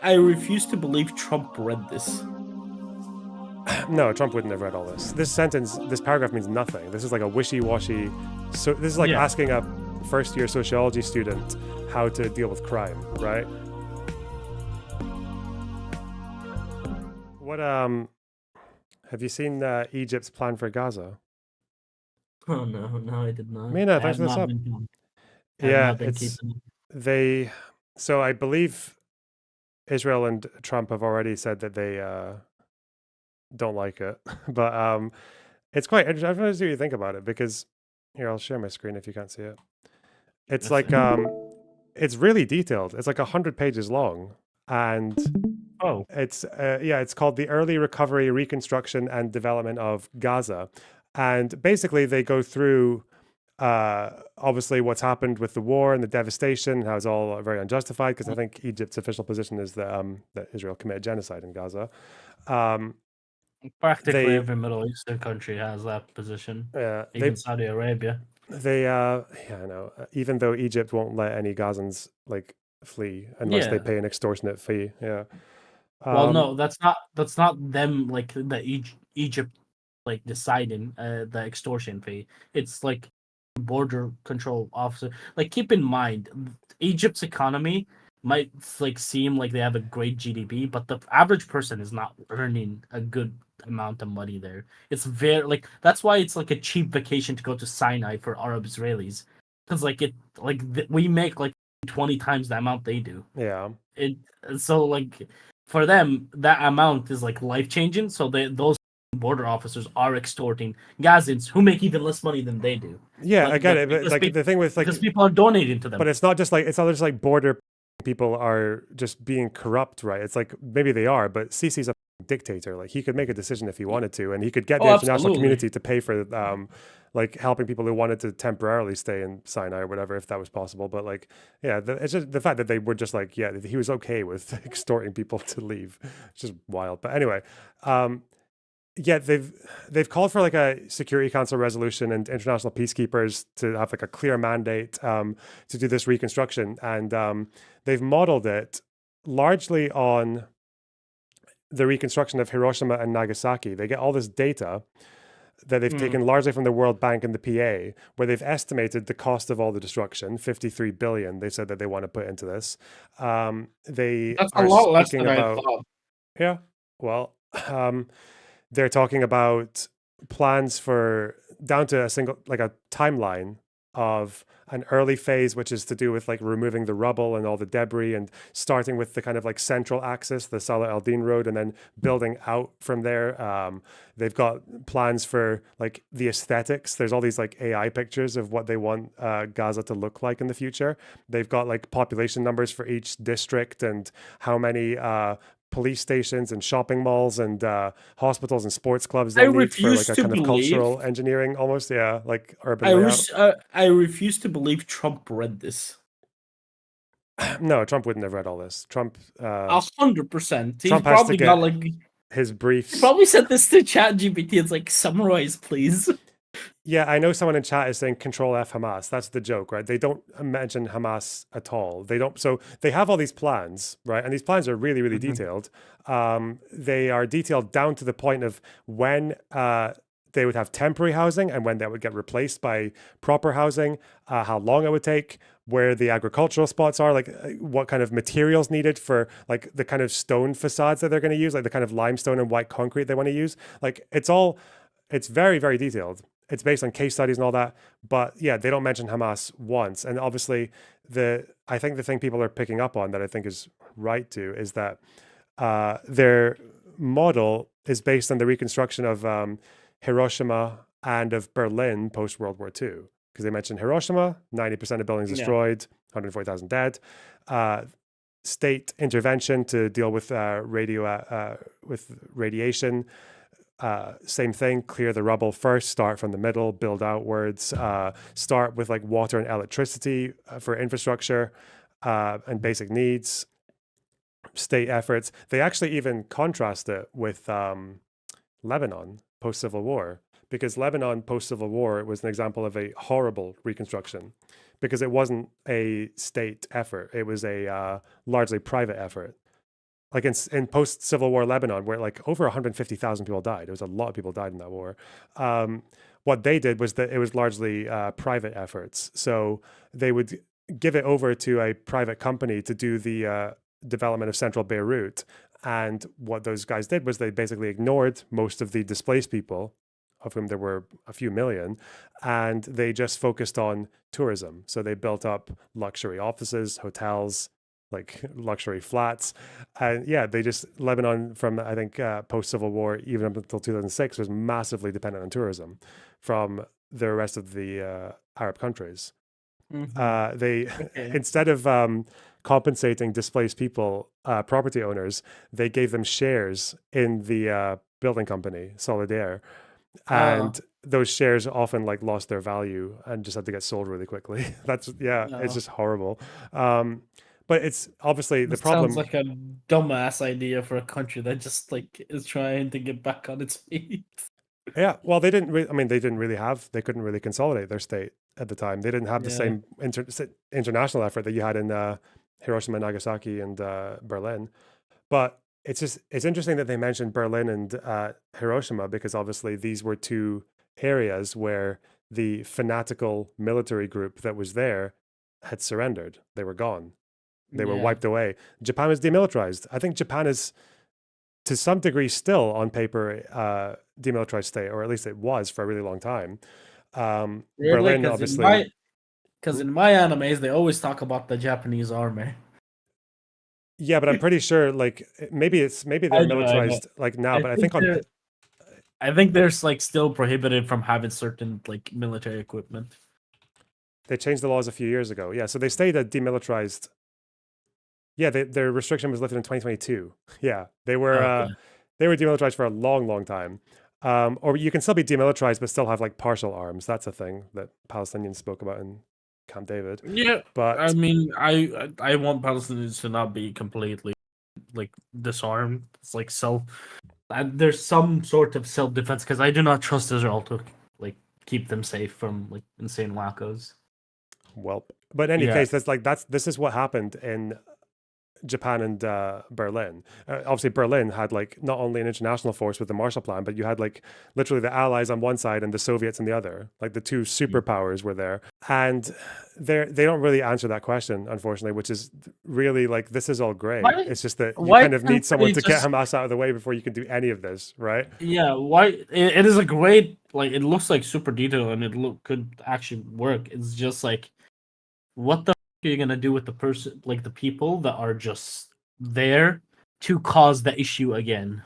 I refuse to believe Trump read this. No, Trump wouldn't have read all this. This paragraph means nothing. This is like a wishy-washy. So this is like Yeah. asking a first-year sociology student how to deal with crime, right? What have you seen Egypt's plan for Gaza? Oh no, I did not. Mina, thanks for this up. I have Yeah, not been it's keeping. they. So I believe Israel and Trump have already said that they don't like it, but it's quite interesting. I want to see what you think about it because here I'll share my screen if you can't see it. It's Let's like see. it's really detailed. It's like 100 pages long, and Oh, it's yeah, it's called the Early Recovery, Reconstruction, and Development of Gaza, and basically they go through obviously what's happened with the war and the devastation, and how it's all very unjustified. Because I think Egypt's official position is that Israel committed genocide in Gaza. Um, practically they every Middle Eastern country has that position. uh, Even they Saudi Arabia. they yeah, I know. Even though Egypt won't let any Gazans like flee unless they Yeah. pay an extortionate fee. Yeah. Well, Um, no, that's not them like Egypt like deciding the extortion fee. It's like border control officer. Like keep in mind, Egypt's economy might like seem like they have a great GDP, but the average person is not earning a good amount of money there. It's very like that's why it's like a cheap vacation to go to Sinai for Arab Israelis, because we make like 20 times the amount they do. yeah. It so like for them that amount is like life changing. So those border officers are extorting Gazans who make even less money than they do. Yeah, I But get like it. But like the thing with because like, people are donating to but them. it's not just like border people are just being corrupt, right? It's like maybe they are, but Sisi's a dictator. Like he could make a decision if he wanted to, and he could get the Oh, international absolutely. community to pay for like helping people who wanted to temporarily stay in Sinai or whatever, if that was possible. But like, yeah, it's just the fact that they were just like, yeah, he was okay with extorting people to leave. It's just wild. But anyway, um, yeah, they've called for like a Security Council resolution and international peacekeepers to have like a clear mandate to do this reconstruction, and they've modeled it largely on the reconstruction of Hiroshima and Nagasaki. They get all this data that they've Mm. taken largely from the World Bank and the PA, where they've estimated the cost of all the destruction, 53 billion. They said that they want to put into this. They That's a are lot less speaking than I about thought. yeah, well, um, they're talking about plans for down to a single like a timeline of an early phase, which is to do with like removing the rubble and all the debris, and starting with the kind of like central axis, the Salah al-Din road, and then building out from there. They've got plans for like the aesthetics. There's all these like AI pictures of what they want Gaza to look like in the future. They've got like population numbers for each district and how many police stations and shopping malls and hospitals and sports clubs I they'll need for like refuse a to kind of believe. cultural engineering almost, yeah, like urban layout. I refuse to believe Trump read this. No, Trump wouldn't have read all this. 100%. He's Trump has to probably got get like his he briefs. probably said this to Chat GPT. It's like summarize, please. Yeah, I know someone in chat is saying Control F Hamas. That's the joke, right? They don't mention Hamas at all. They don't. So they have all these plans, right? And these plans are really, really Mhm. detailed. They are detailed down to the point of when they would have temporary housing and when that would get replaced by proper housing, how long it would take, where the agricultural spots are, like what kind of materials needed for like the kind of stone facades that they're going to use, like the kind of limestone and white concrete they want to use. Like it's very, very detailed. It's based on case studies and all that. But yeah, they don't mention Hamas once. And obviously, I think the thing people are picking up on that I think is right too is that their model is based on the reconstruction of Hiroshima and of Berlin post World War II. Because they mentioned Hiroshima, 90% of buildings Yeah. destroyed, 140,000 dead. State intervention to deal with with radiation. Same thing, clear the rubble first, start from the middle, build outwards, start with like water and electricity for infrastructure and basic needs, state efforts. They actually even contrast it with Lebanon post Civil War, because Lebanon post Civil War was an example of a horrible reconstruction because it wasn't a state effort, it was a largely private effort. like in post Civil War Lebanon, where like over 150,000 people died. It was a lot of people died in that war. What they did was that it was largely private efforts. So they would give it over to a private company to do the development of central Beirut. And what those guys did was they basically ignored most of the displaced people, of whom there were a few million, and they just focused on tourism. So they built up luxury offices, hotels, like luxury flats. And yeah, they just, Lebanon from, I think, post Civil War, even up until 2006, was massively dependent on tourism from the rest of the Arab countries. They, Okay. instead of compensating displaced people, property owners, they gave them shares in the building company, Solidaire. Oh, And those shares often like lost their value and just had to get sold really quickly. That's, yeah, it's no. just horrible. But it's obviously the This sounds problem. like a dumbass idea for a country that just like is trying to get back on its feet. Yeah, well, they didn't really, I mean, they didn't really have, they couldn't really consolidate their state at the time. They didn't have the Yeah. same international effort that you had in Hiroshima, Nagasaki, and Berlin. But it's just, it's interesting that they mentioned Berlin and Hiroshima, because obviously these were two areas where the fanatical military group that was there had surrendered. They were gone. They were Yeah. wiped away. Japan was demilitarized. I think Japan is, to some degree, still on paper demilitarized state, or at least it was for a really long time. Really? Berlin, obviously. Because in my animes they always talk about the Japanese army. Yeah, but I'm pretty sure like maybe they're I know. militarized like now, I but I think think on they're I think there's like still prohibited from having certain like military equipment. they changed the laws a few years ago. Yeah, so they stayed a demilitarized. Yeah, their restriction was lifted in 2022. Yeah, Okay. they were demilitarized for a long, long time. Or you can still be demilitarized but still have like partial arms. That's a thing that Palestinians spoke about in Camp David. Yeah. I But mean, I want Palestinians to not be completely like disarmed. It's like and there's some sort of self defense because I do not trust Israel to like keep them safe from like insane wackos. well, but in any Yeah. case, this is what happened in Japan and Berlin. Obviously, Berlin had like not only an international force with the Marshall Plan, but you had like literally the Allies on one side and the Soviets on the other. Like the two superpowers were there, and they don't really answer that question, unfortunately. Which is really like, this is all great. Why? It's just that you Why kind of need can't someone they to get just? Hamas out of the way before you can do any of this, right? Yeah. Why? It is a great like. It looks like super detailed and could actually work. It's just like, what the are you gonna do with the person, like the people that are just there to cause the issue again?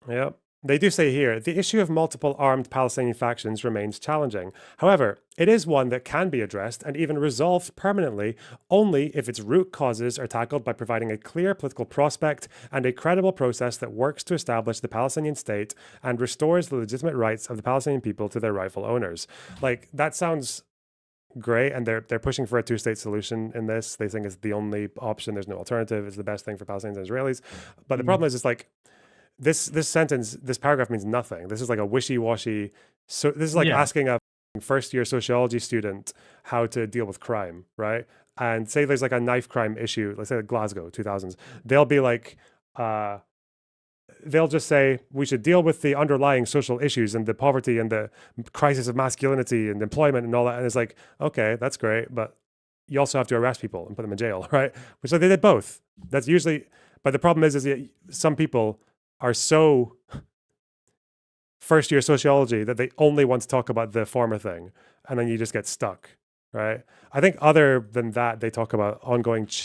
Yeah. They do say here, the issue of multiple armed Palestinian factions remains challenging. However, it is one that can be addressed and even resolved permanently only if its root causes are tackled by providing a clear political prospect and a credible process that works to establish the Palestinian state and restores the legitimate rights of the Palestinian people to their rightful owners. Like, that sounds great, and they're pushing for a two-state solution in this. They think it's the only option. There's no alternative. It's the best thing for Palestinians and Israelis. But the problem is, it's like, this paragraph means nothing. This is like a wishy-washy. So this is like Yeah. asking a first-year sociology student how to deal with crime, right? And say there's like a knife crime issue, let's say like Glasgow 2000s. They'll be like, they'll just say we should deal with the underlying social issues and the poverty and the crisis of masculinity and employment and all that. And it's like, okay, that's great, but you also have to arrest people and put them in jail, right? So they did both. That's usually, but the problem is that some people are so first year sociology that they only want to talk about the former thing, and then you just get stuck, right? I think other than that, they talk about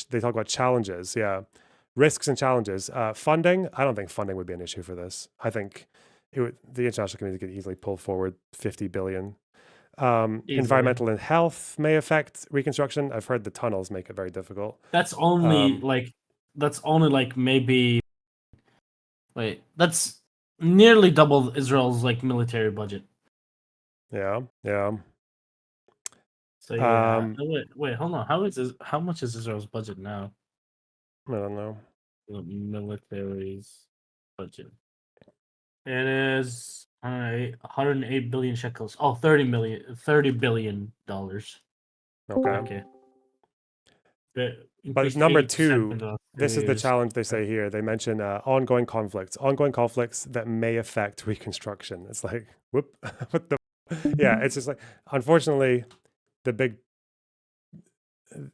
they talk about challenges, yeah, risks and challenges. Funding, I don't think funding would be an issue for this. I think the international community could easily pull forward 50 billion. Easily. Environmental and health may affect reconstruction. I've heard the tunnels make it very difficult. That's only Um, like maybe that's nearly double Israel's like military budget. yeah, yeah. So yeah. Um, Wait, hold on. How much is Israel's budget now? I don't know. The military's budget. It is 108 billion shekels. Oh, 30 billion dollars. Okay. Okay. But Increased number 80% in two, the last 3 this is the years. challenge they say here. They mention ongoing conflicts that may affect Reconstruction. It's like, whoop, what the? Yeah, it's just like, unfortunately, the big,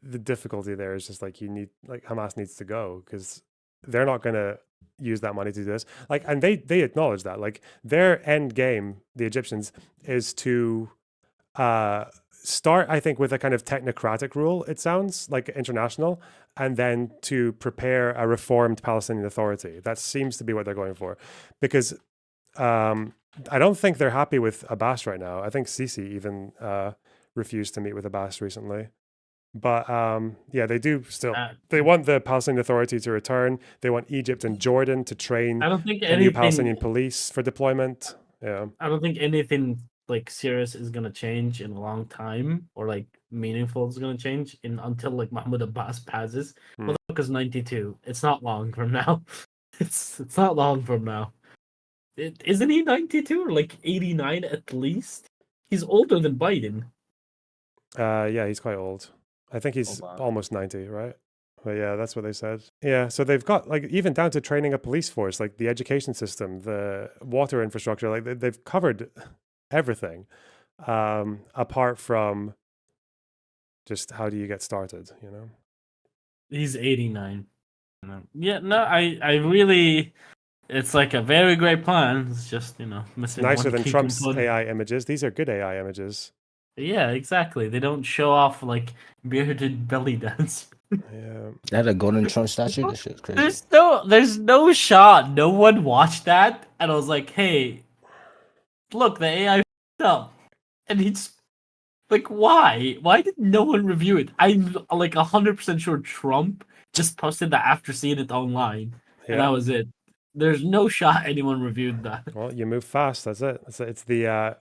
the difficulty there is just like Hamas needs to go because they're not going to use that money to do this. Like, and they acknowledge that. Like, their end game, the Egyptians, is to start, I think, with a kind of technocratic rule, it sounds like international, and then to prepare a reformed Palestinian Authority. That seems to be what they're going for. Because I don't think they're happy with Abbas right now. I think Sisi even refused to meet with Abbas recently. But yeah, they do still. They want the Palestinian Authority to return. They want Egypt and Jordan to train I don't think a new anything. Palestinian police for deployment. Yeah. I don't think anything like serious is gonna change in a long time, or like meaningful is gonna change until like Mahmoud Abbas passes. Motherfucker's 92. It's not long from now. It's not long from now. Isn't he 92 or like 89 at least? He's older than Biden. Yeah, he's quite old. I think he's almost 90, right? But yeah, that's what they said. Yeah, so they've got like even down to training a police force, like the education system, the water infrastructure, like they've covered everything, apart from just how do you get started, you know? He's 89. Yeah, no, I really, it's like a very great plan. It's just, missing Nicer one than key Trump's component. AI images. These are good AI images. Yeah, exactly. They don't show off like bearded belly dance. Yeah. They had a golden Trump statue. This shit's crazy. There's no shot. No one watched that, and I was like, hey, look, the AI up, and he's like, why? Why did no one review it? I'm like 100% sure Trump just posted that after seeing it online, and that was it. There's no shot anyone reviewed that. Well, you move fast. That's it. It's the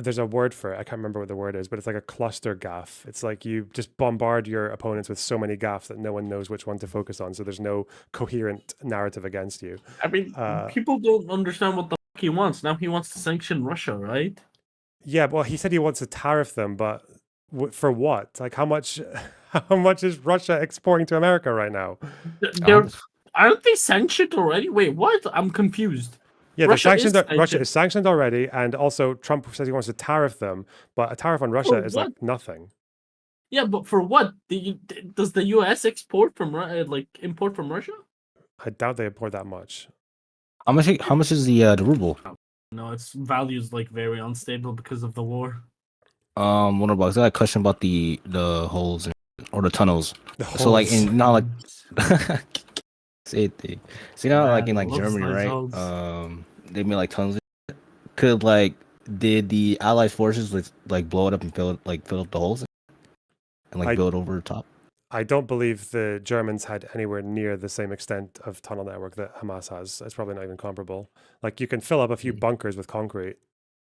there's a word for it. I can't remember what the word is, but it's like a cluster gaff. It's like you just bombard your opponents with so many gaffes that no one knows which one to focus on. So there's no coherent narrative against you. I mean, people don't understand what the fuck he wants. Now he wants to sanction Russia, right? Yeah, well, he said he wants to tariff them, but for what? Like, how much? How much is Russia exporting to America right now? Aren't they sanctioned already? Wait, what? I'm confused. Yeah, Russia is sanctioned already, and also Trump says he wants to tariff them, but a tariff on Russia is like nothing. Yeah, but for what? Does the U.S. import from Russia? I doubt they import that much. How much is the ruble? No, its value is like very unstable because of the war. What about? I got a question about the holes or the tunnels. The so like in not like same thing. So like in like Germany, right? Holes. They made like tunnels. Could did the Allied forces like blow it up and fill up the holes and like build over the top? I don't believe the Germans had anywhere near the same extent of tunnel network that Hamas has. It's probably not even comparable. Like you can fill up a few bunkers with concrete,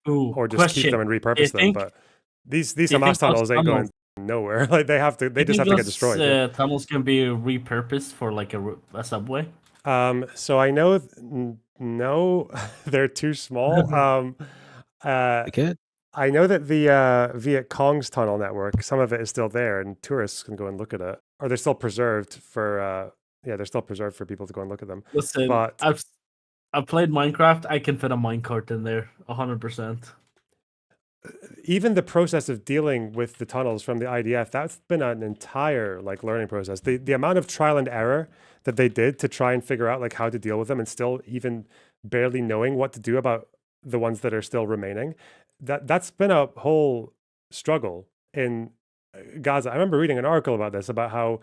or just keep them and repurpose them. But these Hamas tunnels ain't going nowhere. Like they just have to get destroyed. Tunnels can be repurposed for like a subway. So I know no, they're too small. I know that the Viet Cong's tunnel network, some of it is still there, and tourists can go and look at it. Or they're still preserved for they're still preserved for people to go and look at them. Listen, but I've played Minecraft. I can fit a minecart in there, 100%. Even the process of dealing with the tunnels from the IDF, that's been an entire learning process. The amount of trial and error that they did to try and figure out how to deal with them, and still even barely knowing what to do about the ones that are still remaining, that's been a whole struggle in Gaza. I remember reading an article about this, about how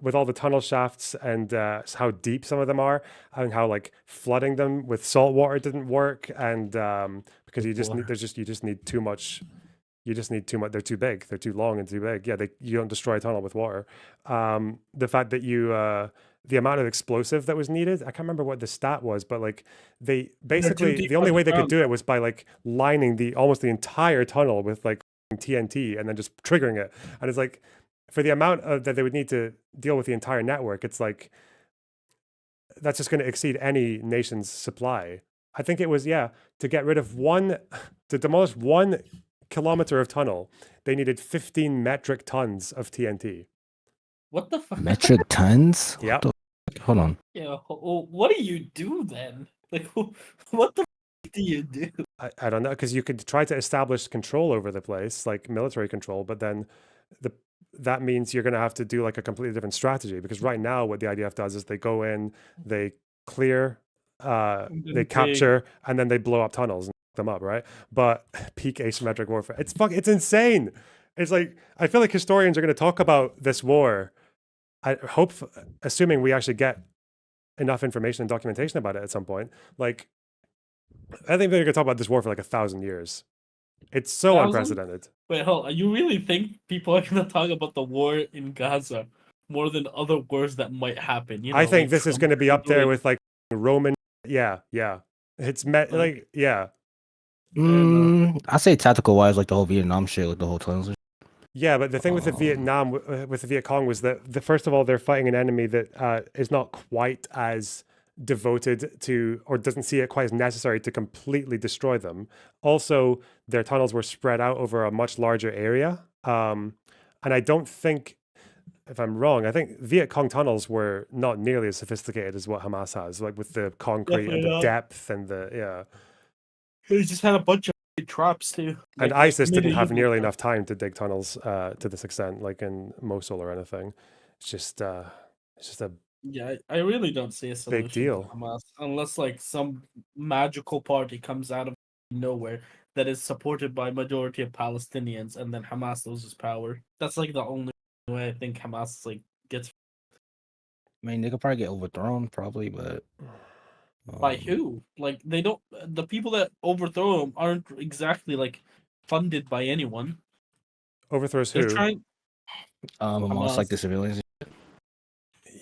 with all the tunnel shafts and how deep some of them are, and how flooding them with salt water didn't work, and because you just need too much. You just need too much. They're too big. They're too long and too big. Yeah, you don't destroy a tunnel with water. The fact that the amount of explosive that was needed, I can't remember what the stat was, but they basically, the only way they could do it was by lining almost the entire tunnel with TNT and then just triggering it. And it's for the amount that they would need to deal with the entire network, it's that's just going to exceed any nation's supply. I think it was, to get rid of to demolish 1 kilometer of tunnel, they needed 15 metric tons of TNT. What the fuck? Metric tons? What Yep. the fuck? Hold on. Yeah. What do you do then? Like, what the fuck do you do? I don't know, because you could try to establish control over the place, like military control, but then that means you're going to have to do like a completely different strategy. Because right now, what the IDF does is they go in, they clear, they capture, and then they blow up tunnels and them up, right? But peak asymmetric warfare, it's insane. It's like, I feel like historians are going to talk about this war. I hope, assuming we actually get enough information and documentation about it at some point. Like, I think they're going to talk about this war for like 1,000 years. It's so 1,000? unprecedented. Wait, hold on. You really think people are going to talk about the war in Gaza more than other wars that might happen? You know, I think like this is Trump going to be up there doing- with like Roman. Yeah. It's like, yeah. I say tactical wise, like the whole Vietnam shit, like the whole tunnels. And Yeah, but the thing with the Vietnam, with the Viet Cong, was that first of all, they're fighting an enemy that is not quite as devoted to, or doesn't see it quite as necessary to completely destroy them. Also, their tunnels were spread out over a much larger area. And I don't think, if I'm wrong, I think Viet Cong tunnels were not nearly as sophisticated as what Hamas has, like with the concrete and the depth and the, yeah. They just had a bunch of traps too. And ISIS didn't have nearly enough time to dig tunnels to this extent, like in Mosul or anything. It's just a Yeah, I really don't see a solution big deal. to Hamas unless like some magical party comes out of nowhere that is supported by majority of Palestinians, and then Hamas loses power. That's like the only way I think Hamas like gets. I mean, they could probably get overthrown, probably, but By who? Like they don't. The people that overthrow them aren't exactly like funded by anyone. Overthrows They're who? trying. almost like the Hamas. civilians.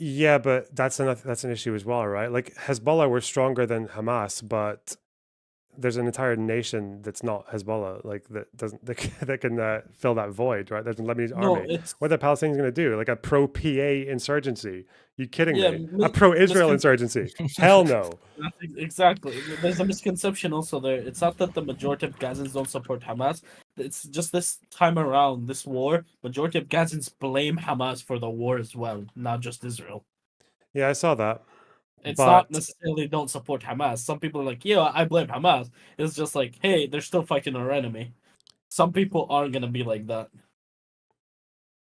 Yeah, but that's an issue as well, right? Like Hezbollah were stronger than Hamas, but there's an entire nation that's not Hezbollah, like that doesn't that can fill that void, right? There's a Lebanese army. What are the Palestinians going to do? Like a pro-PA insurgency? You kidding me? A pro-Israel insurgency? Hell no. Exactly. There's a misconception also there. It's not that the majority of Gazans don't support Hamas. It's just this time around, this war, majority of Gazans blame Hamas for the war as well, not just Israel. Yeah, I saw that. It's not necessarily don't support Hamas. Some people are like, yeah, I blame Hamas. It's just like, hey, they're still fighting our enemy. Some people aren't going to be like that.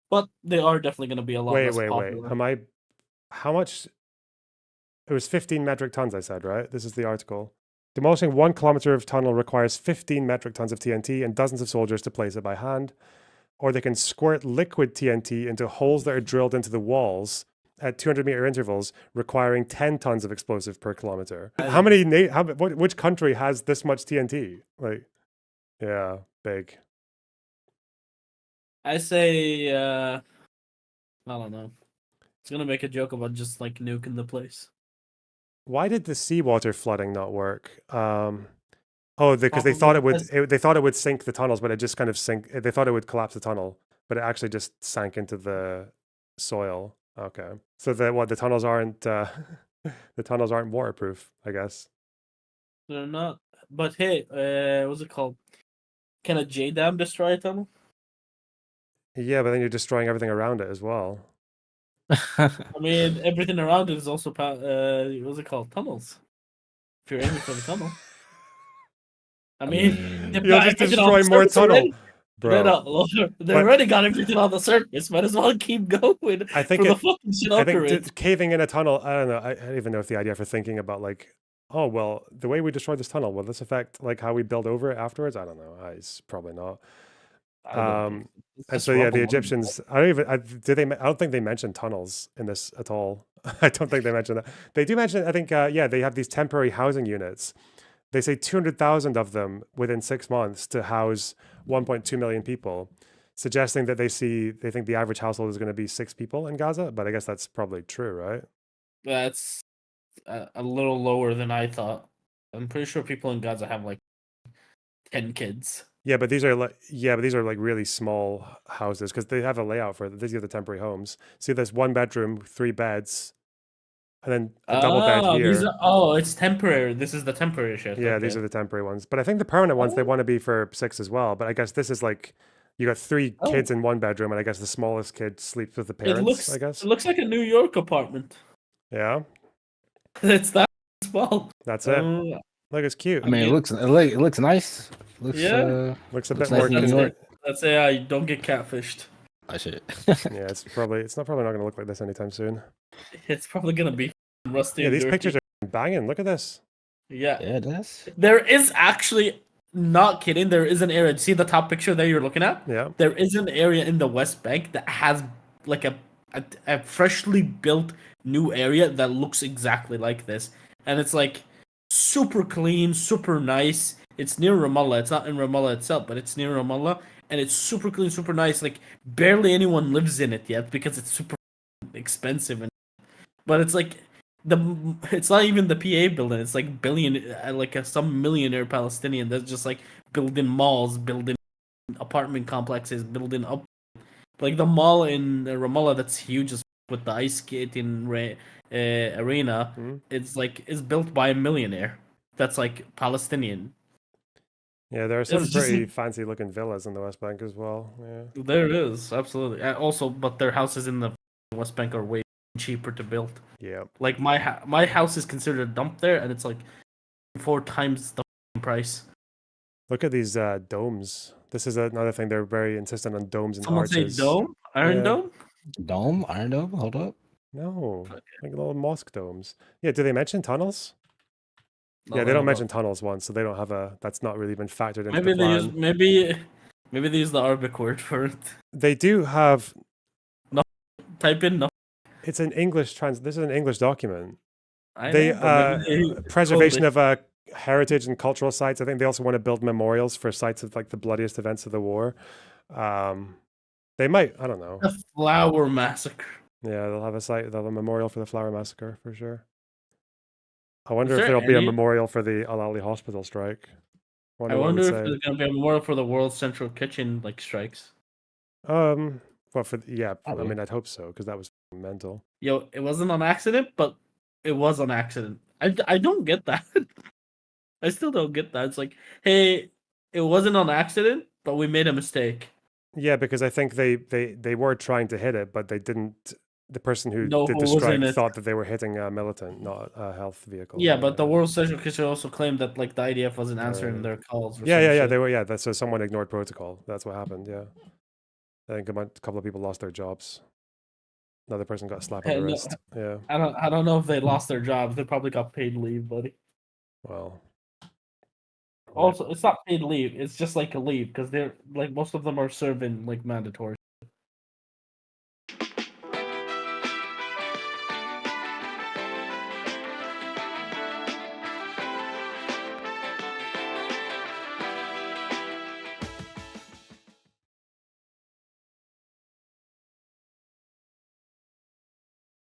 But they are definitely going to be a lot less popular. Wait. How much? It was 15 metric tons, I said, right? This is the article. Demolishing 1 kilometer of tunnel requires 15 metric tons of TNT and dozens of soldiers to place it by hand. Or they can squirt liquid TNT into holes that are drilled into the walls at 200-meter intervals, requiring 10 tons of explosive per kilometer. Which country has this much TNT? Like, yeah, big. I say, I don't know. It's gonna make a joke about just like nuking the place. Why did the seawater flooding not work? Because they thought it would sink the tunnels, but it just kind of they thought it would collapse the tunnel, but it actually just sank into the soil. Okay, so the tunnels aren't the tunnels aren't waterproof, I guess. They're not. But hey, what's it called? Can a J dam destroy a tunnel? Yeah, but then you're destroying everything around it as well. I mean, everything around it is also what's it called? Tunnels. If you're aiming for the tunnel. I mean, you'll just destroy more tunnel. Bro. They already got everything on the surface. Might as well keep going. I think the fucking shit I think caving in a tunnel. I don't know. I don't even know if the idea for thinking about like, oh well, the way we destroy this tunnel, will this affect like how we build over it afterwards? I don't know. It's probably not. And so yeah, the Egyptians. I don't think they mentioned tunnels in this at all. I don't think they mentioned that. They do mention. I think they have these temporary housing units. They say 200,000 of them within 6 months to house 1.2 million people, suggesting that they think the average household is going to be 6 people in Gaza. But I guess that's probably true, right? That's a little lower than I thought. I'm pretty sure people in Gaza have like 10 kids. Yeah, but these are like really small houses because they have a layout for these are the temporary homes. See, there's 1 bedroom, 3 beds. And then a double bed here. It's temporary. This is the temporary shit. Yeah, these are the temporary ones. But I think the permanent ones, they want to be for 6 as well. But I guess this is like You got three Oh. kids in one bedroom, and I guess the smallest kid sleeps with the parents. I guess It looks like a New York apartment. Yeah, It's that small. that's it. Look, it's cute. I mean, it looks nice. Looks a bit nice more. in New York. Let's say I don't get catfished. I should. Yeah, it's probably not going to look like this anytime soon. It's probably gonna be rusty. Yeah, and these dirty. pictures are banging. Look at this. Yeah, Yeah, it does. there is actually, not kidding, there is an area. See the top picture there you're looking at? Yeah. There is an area in the West Bank that has like a freshly built new area that looks exactly like this, and it's like super clean, super nice. It's near Ramallah. It's not in Ramallah itself, but it's near Ramallah, and it's super clean, super nice. Like barely anyone lives in it yet because it's super expensive, but it's like it's not even the PA building. It's like some millionaire Palestinian that's just like building malls, building apartment complexes, building up like the mall in Ramallah that's huge with the ice skating arena. Hmm. It's built by a millionaire that's like Palestinian. Yeah, there are some It's just pretty like- fancy looking villas in the West Bank as well. Yeah. There it is, absolutely. Also, but their houses in the West Bank are way cheaper to build. Yeah. Like my house is considered a dump there, and it's like 4 times the price. Look at these domes. This is another thing. They're very insistent on domes and Someone arches. say dome, iron Yeah. dome. Iron Dome. Hold up. No, like little mosque domes. Yeah. Do they mention tunnels? No, Yeah, they don't mention tunnels once, so they don't have a. That's not really been factored into Maybe the they plan. use maybe they use the Arabic word for it. They do have. Type in no. It's an English This is an English document. I They know, but maybe they preservation called of heritage and cultural sites. I think they also want to build memorials for sites of like the bloodiest events of the war. They might. I don't know. it the flower massacre. Yeah, they'll have a site. They'll have a memorial for the Flower Massacre for sure. I wonder Is if there there'll be a any- memorial for the Al Ali hospital strike. I what it wonder would if say. there's gonna be a memorial for the World Central Kitchen like strikes. Well, I Probably. mean, I'd hope so because that was mental. Yo, it wasn't on accident, but it was on accident. I don't get that. I still don't get that. It's like, hey, it wasn't on accident, but we made a mistake. Yeah, because I think they were trying to hit it, but they didn't. The person who No, did who the was in strike it. thought that they were hitting a militant, not a health vehicle. Yeah, but the World Central Kitchen also claimed that like the IDF wasn't answering their calls. Or Yeah, some yeah, yeah. shit. They were. Yeah, so someone ignored protocol. That's what happened. Yeah, I think a couple of people lost their jobs. Another person got slapped on the No, wrist. Yeah. I don't know if they lost their jobs. They probably got paid leave, buddy. Well. Also, it's not paid leave. It's just like a leave because they're like most of them are serving like mandatory.